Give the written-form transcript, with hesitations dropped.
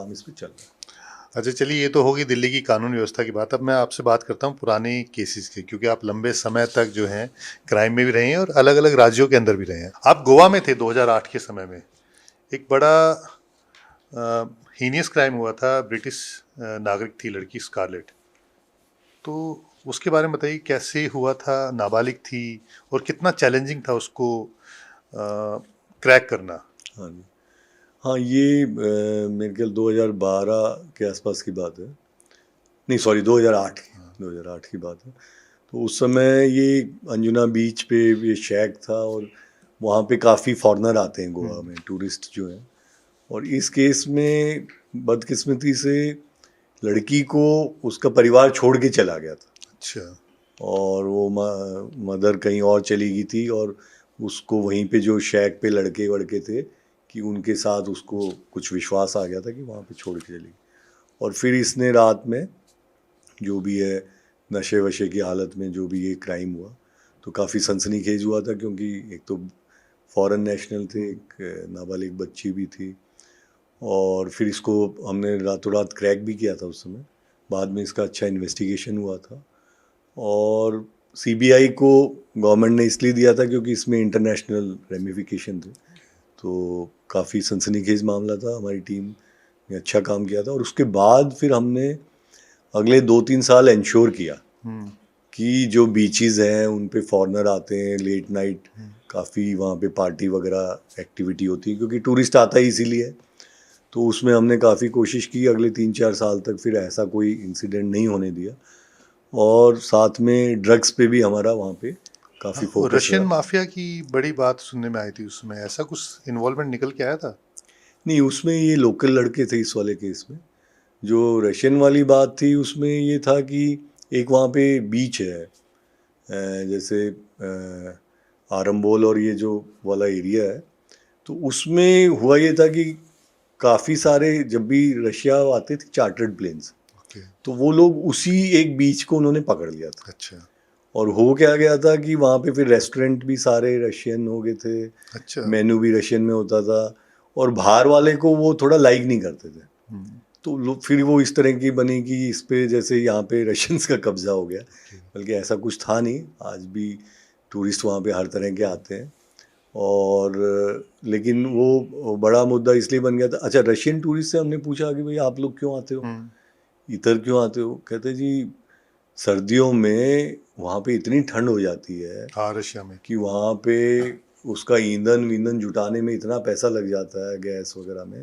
काम इस पे चल रहा है। अच्छा, चलिए, ये तो होगी दिल्ली की कानून व्यवस्था की बात। अब मैं आपसे बात करता हूँ पुराने केसेस की, क्योंकि आप लंबे समय तक जो हैं क्राइम में भी रहे हैं और अलग अलग राज्यों के अंदर भी रहे हैं। आप गोवा में थे 2008 के समय में। एक बड़ा हीनियस क्राइम हुआ था, ब्रिटिश नागरिक थी लड़की स्कारलेट। तो उसके बारे में बताइए, कैसे हुआ था, नाबालिग थी, और कितना चैलेंजिंग था उसको क्रैक करना। हाँ जी। हाँ, ये मेरे ख्याल 2012 के आसपास की बात है। नहीं, सॉरी, 2008 की बात है। तो उस समय ये अंजुना बीच पे ये शैक था, और वहाँ पे काफ़ी फॉरेनर आते हैं गोवा में, टूरिस्ट जो हैं। और इस केस में बदकिस्मती से लड़की को उसका परिवार छोड़ के चला गया था, अच्छा। और वो मदर कहीं और चली गई थी, और उसको वहीं पे जो शैक पे लड़के वड़के थे कि उनके साथ उसको कुछ विश्वास आ गया था कि वहाँ पे छोड़ के चली गई। और फिर इसने रात में जो भी है नशे वशे की हालत में जो भी ये क्राइम हुआ, तो काफ़ी सनसनीखेज हुआ था, क्योंकि एक तो फॉरेन नेशनल थे, एक नाबालिग बच्ची भी थी। और फिर इसको हमने रातों रात क्रैक भी किया था उस समय। बाद में इसका अच्छा इन्वेस्टिगेशन हुआ था, और सीबीआई को गवर्नमेंट ने इसलिए दिया था क्योंकि इसमें इंटरनेशनल रेमिफिकेशन थे। तो काफ़ी सनसनीखेज मामला था, हमारी टीम ने अच्छा काम किया था। और उसके बाद फिर हमने अगले 2-3 साल इंश्योर किया कि जो बीचेस हैं उन पे फॉरेनर आते हैं लेट नाइट, काफ़ी वहाँ पे पार्टी वगैरह एक्टिविटी होती है, क्योंकि टूरिस्ट आता ही इसीलिए है। तो उसमें हमने काफ़ी कोशिश की अगले 3-4 साल तक, फिर ऐसा कोई इंसिडेंट नहीं होने दिया। और साथ में ड्रग्स पे भी हमारा वहाँ पे काफ़ी हाँ, और फोकस रशियन रहा। माफिया की बड़ी बात सुनने में आई थी उसमें, ऐसा कुछ इन्वॉल्वमेंट निकल के आया था? नहीं, उसमें ये लोकल लड़के थे इस वाले केस में। जो रशियन वाली बात थी उसमें ये था कि एक वहाँ पे बीच है, जैसे आरंबोल और ये जो वाला एरिया है। तो उसमें हुआ ये था कि काफ़ी सारे जब भी रशिया आते थे चार्टर्ड प्लेन्स, ओके। तो वो लोग उसी एक बीच को उन्होंने पकड़ लिया था। अच्छा। और हो क्या गया था कि वहाँ पे फिर रेस्टोरेंट भी सारे रशियन हो गए थे, अच्छा। मेनू भी रशियन में होता था, और बाहर वाले को वो थोड़ा लाइक नहीं करते थे। तो फिर वो इस तरह की बनी कि इस पे जैसे यहाँ पे रशियंस का कब्जा हो गया। बल्कि ऐसा कुछ था नहीं, आज भी टूरिस्ट वहाँ पे हर तरह के आते हैं। और लेकिन वो बड़ा मुद्दा इसलिए बन गया था। अच्छा, रशियन टूरिस्ट से हमने पूछा कि भाई आप लोग क्यों आते हो, इधर क्यों आते हो? कहते जी सर्दियों में वहाँ पे इतनी ठंड हो जाती है हाँ, रशिया में। कि वहाँ पे उसका ईंधन वींधन जुटाने में इतना पैसा लग जाता है, गैस वगैरह में,